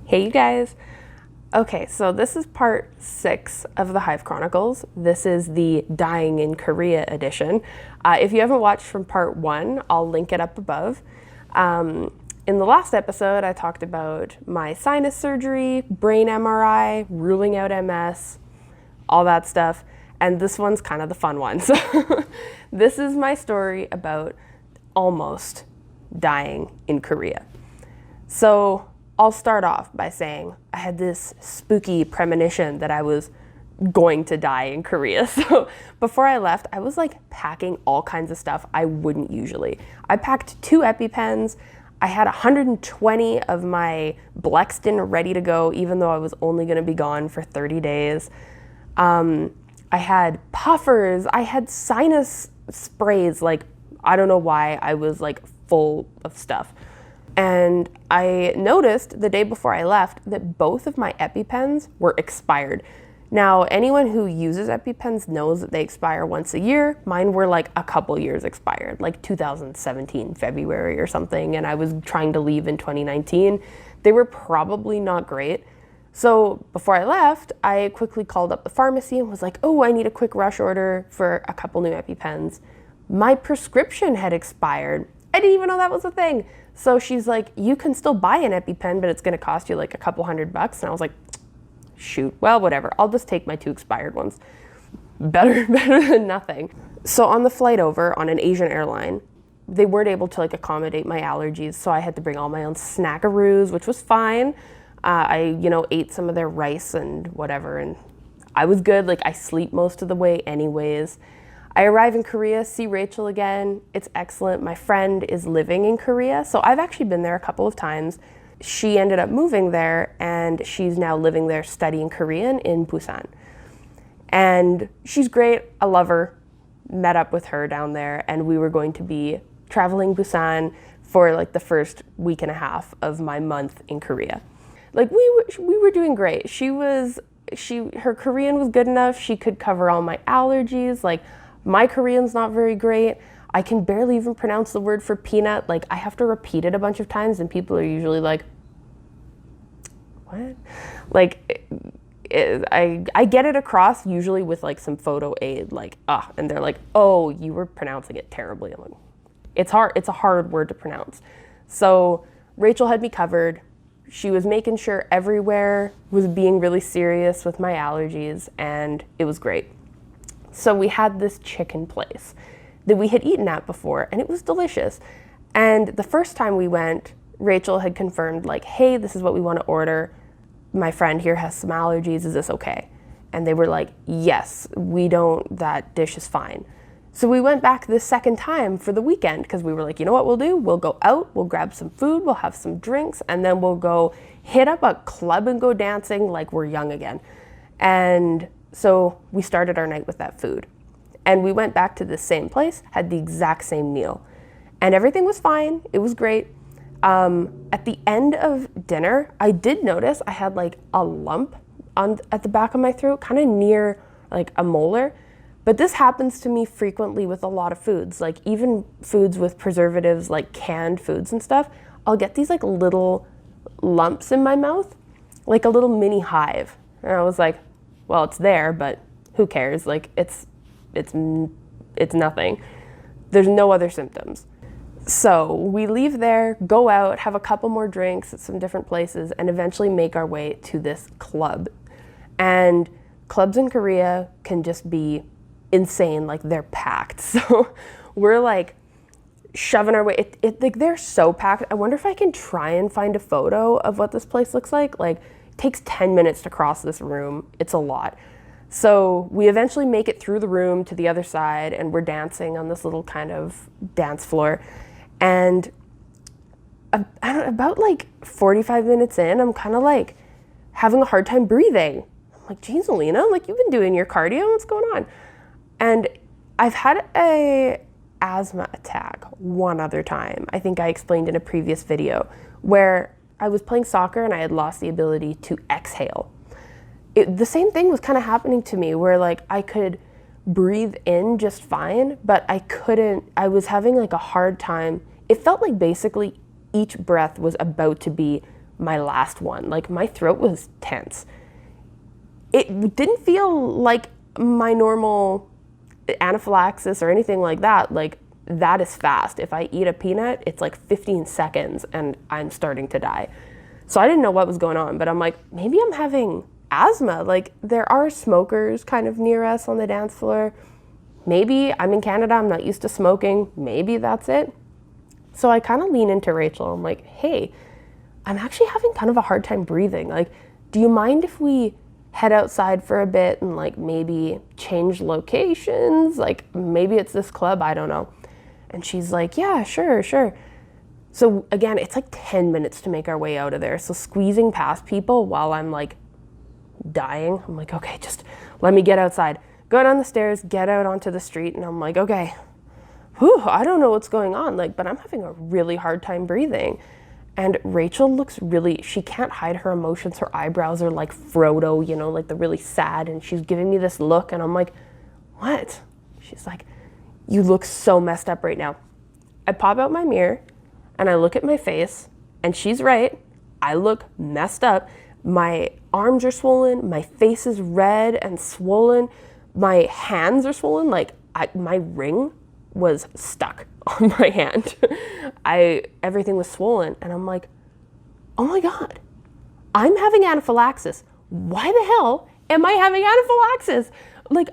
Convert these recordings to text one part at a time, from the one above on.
Hey you guys. Okay, so this is part 6 of the Hive Chronicles. This is the Dying in Korea edition. If you haven't watched from part 1, I'll link it up above. In the last episode, I talked about my sinus surgery, brain MRI, ruling out MS, all that stuff. And this one's kind of the fun one. So this is my story about almost dying in Korea. So I'll start off by saying I had this spooky premonition that I was going to die in Korea. So before I left, I was like packing all kinds of stuff I wouldn't usually. I packed 2 EpiPens. I had 120 of my Blexten ready to go, even though I was only going to be gone for 30 days. I had puffers. I had sinus sprays. Like, I don't know why I was like full of stuff. And I noticed the day before I left that both of my EpiPens were expired. Now, anyone who uses EpiPens knows that they expire once a year. Mine were like a couple years expired, like 2017, February or something, and I was trying to leave in 2019. They were probably not great. So before I left, I quickly called up the pharmacy and was like, oh, I need a quick rush order for a couple new EpiPens. My prescription had expired. I didn't even know that was a thing. So she's like, you can still buy an EpiPen, but it's going to cost you like a couple $100. And I was like, shoot, well, whatever. I'll just take my 2 expired ones. Better than nothing. So on the flight over on an Asian airline, they weren't able to like accommodate my allergies. So I had to bring all my own snackaroos, which was fine. I ate some of their rice and whatever, and I was good. Like, I sleep most of the way anyways. I arrive in Korea, see Rachel again. It's excellent. My friend is living in Korea, so I've actually been there a couple of times. She ended up moving there, and she's now living there studying Korean in Busan. And she's great. I love her. Met up with her down there, and we were going to be traveling Busan for like the first week and a half of my month in Korea. Like, we were doing great. Her Korean was good enough. She could cover all my allergies. Like, my Korean's not very great. I can barely even pronounce the word for peanut. Like, I have to repeat it a bunch of times, and people are usually like, what? Like, I get it across usually with like some photo aid, like, and they're like, oh, you were pronouncing it terribly. I'm like, it's hard. It's a hard word to pronounce. So Rachel had me covered. She was making sure everywhere was being really serious with my allergies, and it was great. So we had this chicken place that we had eaten at before, and it was delicious. And the first time we went, Rachel had confirmed, like, hey, this is what we want to order. My friend here has some allergies. Is this okay? And they were like, yes, that dish is fine. So we went back this second time for the weekend because we were like, you know what we'll do? We'll go out, we'll grab some food, we'll have some drinks, and then we'll go hit up a club and go dancing like we're young again. And so we started our night with that food. And we went back to the same place, had the exact same meal. And everything was fine. It was great. At the end of dinner, I did notice I had like a lump at the back of my throat, kind of near like a molar. But this happens to me frequently with a lot of foods, like even foods with preservatives, like canned foods and stuff. I'll get these like little lumps in my mouth, like a little mini hive. And I was like, well, it's there, but who cares? Like, it's nothing. There's no other symptoms. So we leave there, go out, have a couple more drinks at some different places, and eventually make our way to this club. And clubs in Korea can just be insane. Like, they're packed. So we're like shoving our way. Like, they're so packed. I wonder if I can try and find a photo of what this place looks like. Like, it takes 10 minutes to cross this room. It's a lot. So we eventually make it through the room to the other side, and we're dancing on this little kind of dance floor. And about like 45 minutes in, I'm kind of like having a hard time breathing. I'm like, geez, Alina, like, you've been doing your cardio. What's going on? And I've had a asthma attack one other time. I think I explained in a previous video where I was playing soccer and I had lost the ability to exhale. The same thing was kind of happening to me where like I could breathe in just fine, but I was having like a hard time. It felt like basically each breath was about to be my last one. Like, my throat was tense. It didn't feel like my normal anaphylaxis or anything like that. Like, that is fast. If I eat a peanut, it's like 15 seconds and I'm starting to die. So I didn't know what was going on, but I'm like, maybe I'm having asthma. Like, there are smokers kind of near us on the dance floor. Maybe I'm in Canada, I'm not used to smoking. Maybe that's it. So I kind of lean into Rachel. I'm like, hey, I'm actually having kind of a hard time breathing. Like, do you mind if we head outside for a bit and like maybe change locations? Like, maybe it's this club, I don't know. And she's like, yeah, sure. So again, it's like 10 minutes to make our way out of there. So squeezing past people while I'm like dying, I'm like, okay, just let me get outside. Go down the stairs, get out onto the street, and I'm like, okay, I don't know what's going on, like, but I'm having a really hard time breathing. And Rachel looks she can't hide her emotions. Her eyebrows are like Frodo, you know, like the really sad, and she's giving me this look, and I'm like, what? She's like, you look so messed up right now. I pop out my mirror, and I look at my face, and she's right. I look messed up. My arms are swollen, my face is red and swollen, my hands are swollen, like my ring was stuck on my hand. Everything was swollen, and I'm like, oh my God, I'm having anaphylaxis. Why the hell am I having anaphylaxis? Like,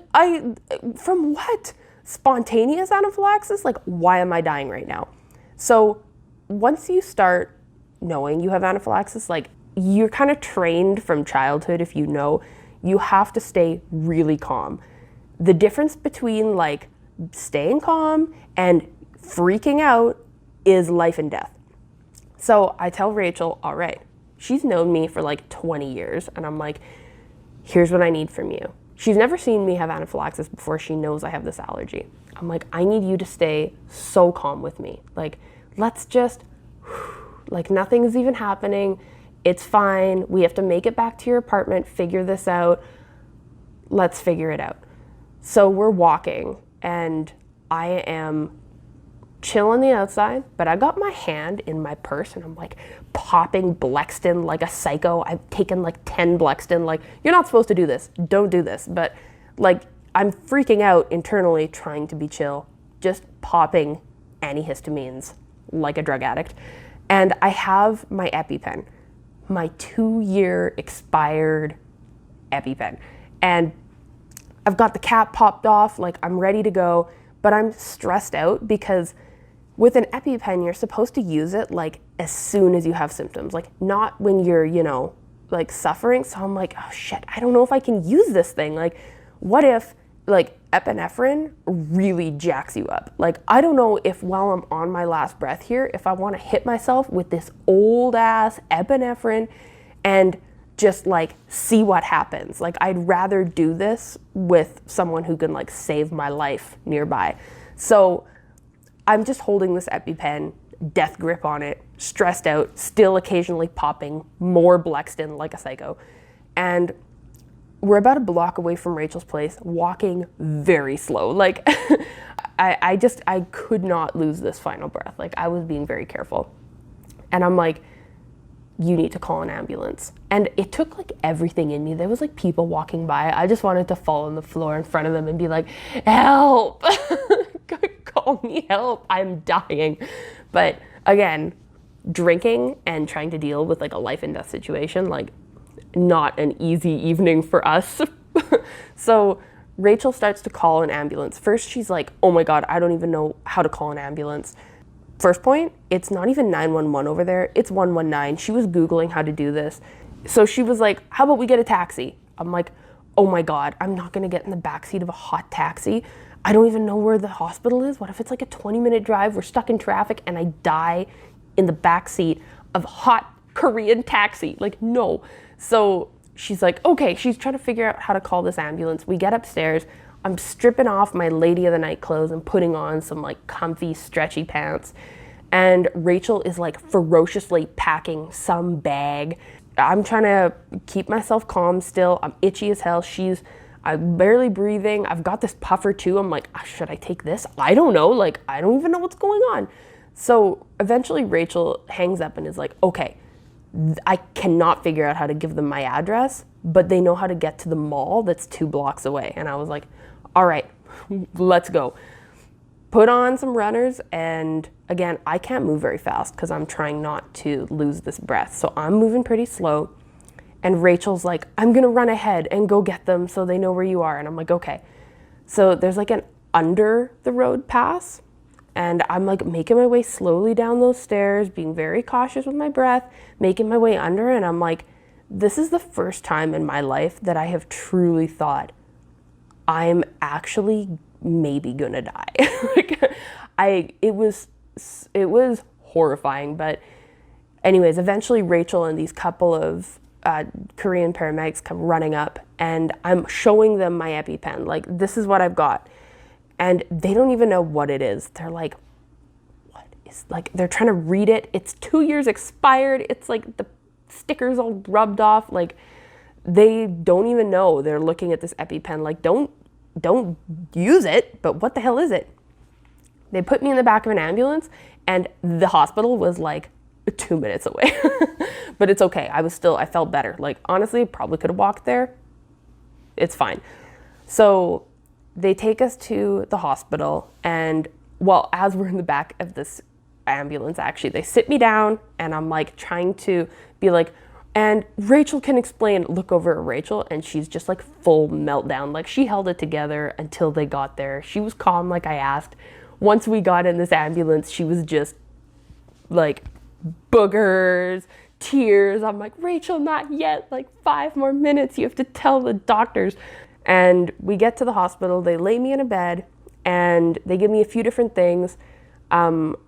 from what? Spontaneous anaphylaxis? Like, why am I dying right now? So once you start knowing you have anaphylaxis, like, you're kind of trained from childhood, if you know, you have to stay really calm. The difference between like staying calm and freaking out is life and death. So I tell Rachel, all right, she's known me for like 20 years, and I'm like, here's what I need from you. She's never seen me have anaphylaxis before. She knows I have this allergy. I'm like, I need you to stay so calm with me. Like, let's just, like, nothing's even happening. It's fine. We have to make it back to your apartment, figure this out. Let's figure it out. So we're walking, and I am chill on the outside, but I got my hand in my purse, and I'm like popping Blexten like a psycho. I've taken like 10 Blexten. Like, you're not supposed to do this. Don't do this. But like, I'm freaking out internally, trying to be chill, just popping antihistamines like a drug addict. And I have my EpiPen, my 2-year expired EpiPen. And I've got the cap popped off, like I'm ready to go, but I'm stressed out because with an EpiPen, you're supposed to use it like as soon as you have symptoms, like not when you're, you know, like suffering. So I'm like, oh shit, I don't know if I can use this thing. Like, what if like epinephrine really jacks you up? Like, I don't know if while I'm on my last breath here, if I want to hit myself with this old ass epinephrine and just like see what happens. Like, I'd rather do this with someone who can like save my life nearby. So I'm just holding this EpiPen, death grip on it, stressed out, still occasionally popping more Blexten like a psycho. And we're about a block away from Rachel's place, walking very slow. Like, I could not lose this final breath. Like, I was being very careful. And I'm like, you need to call an ambulance. And it took like everything in me. There was like people walking by. I just wanted to fall on the floor in front of them and be like, help, call me help, I'm dying. But again, drinking and trying to deal with like a life and death situation, like not an easy evening for us. So Rachel starts to call an ambulance. First, she's like, oh my God, I don't even know how to call an ambulance. First point, it's not even 911 over there, it's 119. She was Googling how to do this. So she was like, how about we get a taxi? I'm like, oh my God, I'm not gonna get in the backseat of a hot taxi. I don't even know where the hospital is. What if it's like a 20-minute drive, we're stuck in traffic, and I die in the backseat of a hot Korean taxi? Like, no. So she's like, okay, she's trying to figure out how to call this ambulance. We get upstairs, I'm stripping off my lady of the night clothes and putting on some like comfy, stretchy pants. And Rachel is like ferociously packing some bag. I'm trying to keep myself calm still. I'm itchy as hell. I'm barely breathing. I've got this puffer too. I'm like, should I take this? I don't know. Like, I don't even know what's going on. So eventually Rachel hangs up and is like, okay, I cannot figure out how to give them my address, but they know how to get to the mall that's 2 blocks away. And I was like, all right, let's go. Put on some runners, and again, I can't move very fast because I'm trying not to lose this breath. So I'm moving pretty slow. And Rachel's like, I'm gonna run ahead and go get them so they know where you are. And I'm like, okay. So there's like an under the road pass, and I'm like making my way slowly down those stairs, being very cautious with my breath, making my way under, and I'm like, this is the first time in my life that I have truly thought I'm actually maybe gonna die. It was horrifying, but anyways, eventually Rachel and these couple of Korean paramedics come running up, and I'm showing them my EpiPen, like, this is what I've got. And they don't even know what it is. They're like, what is, like, they're trying to read it. It's 2 years expired. It's like the stickers all rubbed off. Like, they don't even know. They're looking at this EpiPen, like, don't use it, but what the hell is it? They put me in the back of an ambulance, and the hospital was like 2 minutes away. But it's okay. I felt better. Like, honestly, probably could have walked there. It's fine. So they take us to the hospital, and well, as we're in the back of this ambulance, actually, they sit me down, and I'm like trying to be like, and Rachel can explain, look over at Rachel, and she's just like full meltdown. Like, she held it together until they got there. She was calm, like I asked. Once we got in this ambulance, she was just like boogers, tears. I'm like, Rachel, not yet, like 5 more minutes. You have to tell the doctors. And we get to the hospital, they lay me in a bed, and they give me a few different things,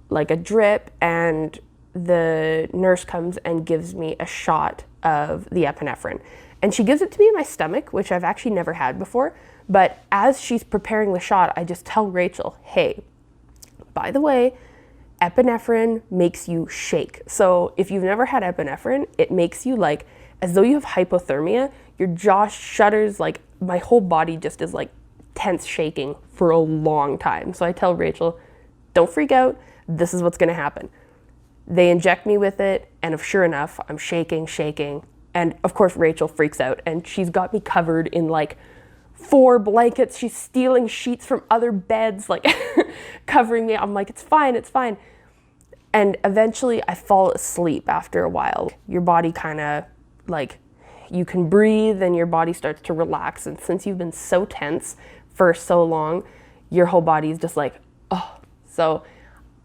like a drip, and the nurse comes and gives me a shot of the epinephrine. And she gives it to me in my stomach, which I've actually never had before. But as she's preparing the shot, I just tell Rachel, hey, by the way, epinephrine makes you shake. So if you've never had epinephrine, it makes you like, as though you have hypothermia, your jaw shudders, like my whole body just is like tense shaking for a long time. So I tell Rachel, don't freak out, this is what's gonna happen. They inject me with it, and sure enough, I'm shaking. And of course, Rachel freaks out, and she's got me covered in like 4 blankets. She's stealing sheets from other beds, like covering me. I'm like, it's fine. And eventually I fall asleep after a while. Your body kind of like, you can breathe and your body starts to relax. And since you've been so tense for so long, your whole body is just like, oh. So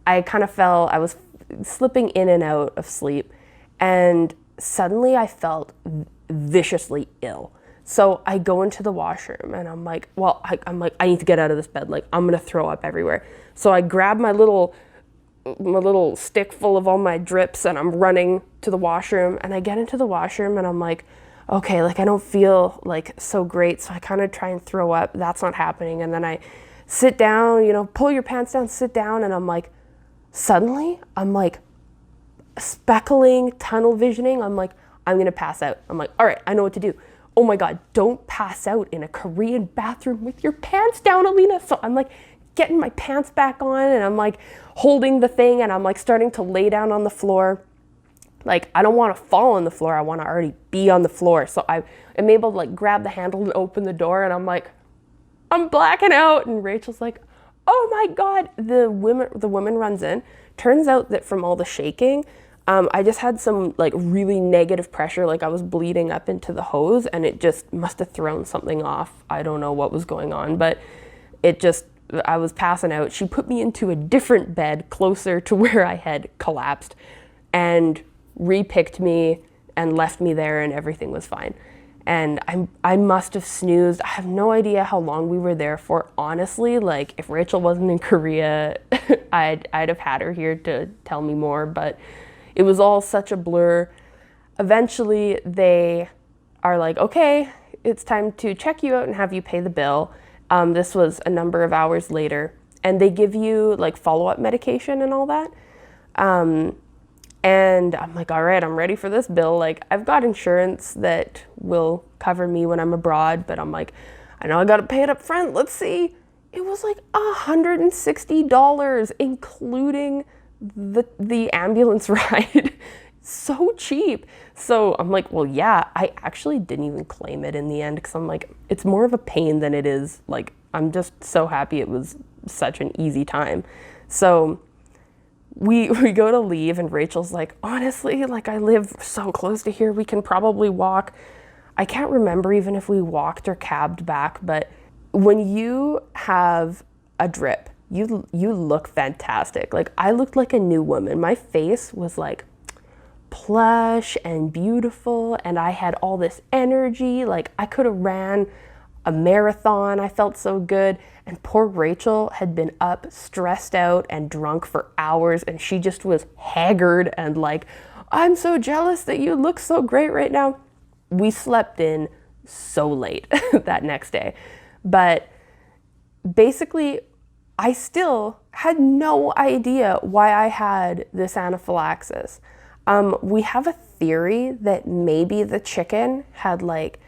I kind of I was slipping in and out of sleep, and suddenly I felt viciously ill. So I go into the washroom, and I'm like, well, I need to get out of this bed. Like, I'm gonna throw up everywhere. So I grab my little stick full of all my drips, and I'm running to the washroom, and I get into the washroom, and I'm like, okay, like I don't feel like so great. So I kind of try and throw up. That's not happening. And then I sit down, pull your pants down, sit down, and I'm like, suddenly I'm like speckling, tunnel visioning. I'm like, I'm gonna pass out. I'm like, all right, I know what to do. Oh my God, don't pass out in a Korean bathroom with your pants down, Alina. So I'm like getting my pants back on, and I'm like holding the thing, and I'm like starting to lay down on the floor. Like, I don't want to fall on the floor. I want to already be on the floor. So I am able to like grab the handle and open the door, and I'm like, I'm blacking out. And Rachel's like, oh my God. The woman runs in. Turns out that from all the shaking, I just had some like really negative pressure. Like, I was bleeding up into the hose, and it just must have thrown something off. I don't know what was going on, but I was passing out. She put me into a different bed closer to where I had collapsed, and repicked me and left me there, and everything was fine. And I must have snoozed. I have no idea how long we were there for. Honestly, like, if Rachel wasn't in Korea, I'd have had her here to tell me more, but it was all such a blur. Eventually, they are like, okay, it's time to check you out and have you pay the bill. This was a number of hours later, and they give you like follow-up medication and all that. And I'm like, all right, I'm ready for this bill. Like, I've got insurance that will cover me when I'm abroad, but I'm like, I know I gotta pay it up front. Let's see. It was like $160, including the ambulance ride. so cheap. So I'm like, well, yeah, I actually didn't even claim it in the end because I'm like, it's more of a pain than it is. Like, I'm just so happy it was such an easy time. So we go to leave and Rachel's like, honestly, like I live so close to here, we can probably walk. I can't remember even if we walked or cabbed back, but when you have a drip, you look fantastic. Like I looked like a new woman. My face was like plush and beautiful and I had all this energy. Like I could have ran a marathon. I felt so good. And poor Rachel had been up, stressed out, and drunk for hours, and she just was haggard and like, I'm so jealous that you look so great right now. We slept in so late that next day. But basically, I still had no idea why I had this anaphylaxis. We have a theory that maybe the chicken had like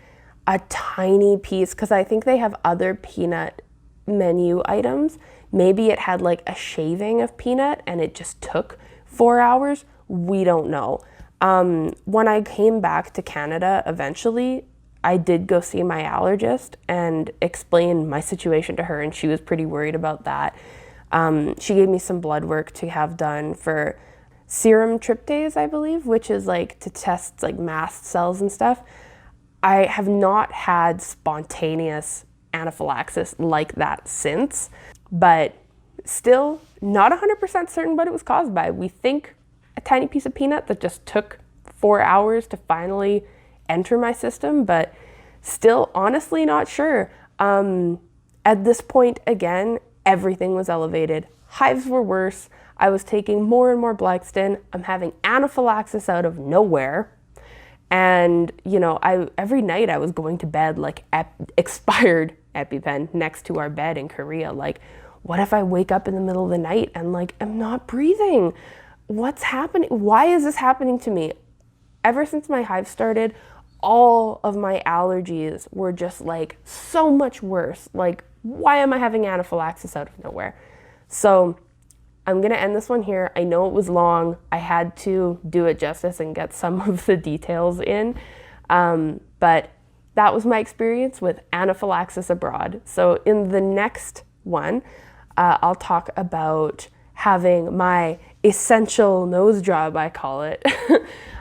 a tiny piece, because I think they have other peanut menu items. Maybe it had like a shaving of peanut and it just took 4 hours. We don't know. When I came back to Canada eventually, I did go see my allergist and explain my situation to her, and she was pretty worried about that. She gave me some blood work to have done for serum tryptase, I believe, which is like to test like mast cells and stuff. I have not had spontaneous anaphylaxis like that since, but still not 100% certain what it was caused by. We think a tiny piece of peanut that just took 4 hours to finally enter my system, but still honestly not sure. At this point, again, everything was elevated. Hives were worse. I was taking more and more Blackstone. I'm having anaphylaxis out of nowhere. And, you know, every night I was going to bed like expired EpiPen next to our bed in Korea. Like, what if I wake up in the middle of the night and like I'm not breathing? What's happening? Why is this happening to me? Ever since my hive started, all of my allergies were just like so much worse. Like, why am I having anaphylaxis out of nowhere? So I'm gonna end this one here. I know it was long. I had to do it justice and get some of the details in. But that was my experience with anaphylaxis abroad. So in the next one, I'll talk about having my essential nose job, I call it,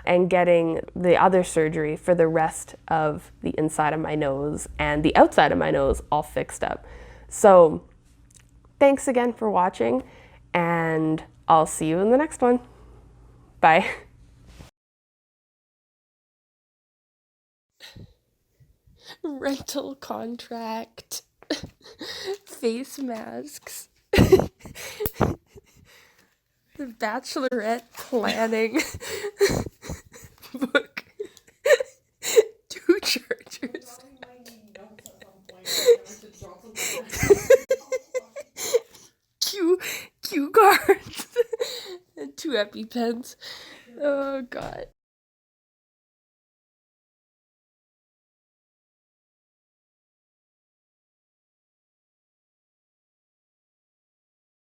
and getting the other surgery for the rest of the inside of my nose and the outside of my nose all fixed up. So thanks again for watching, and I'll see you in the next one. Bye. Rental contract, face masks, the bachelorette planning book, 2 chargers, cue cards, and 2 EpiPens. Oh God.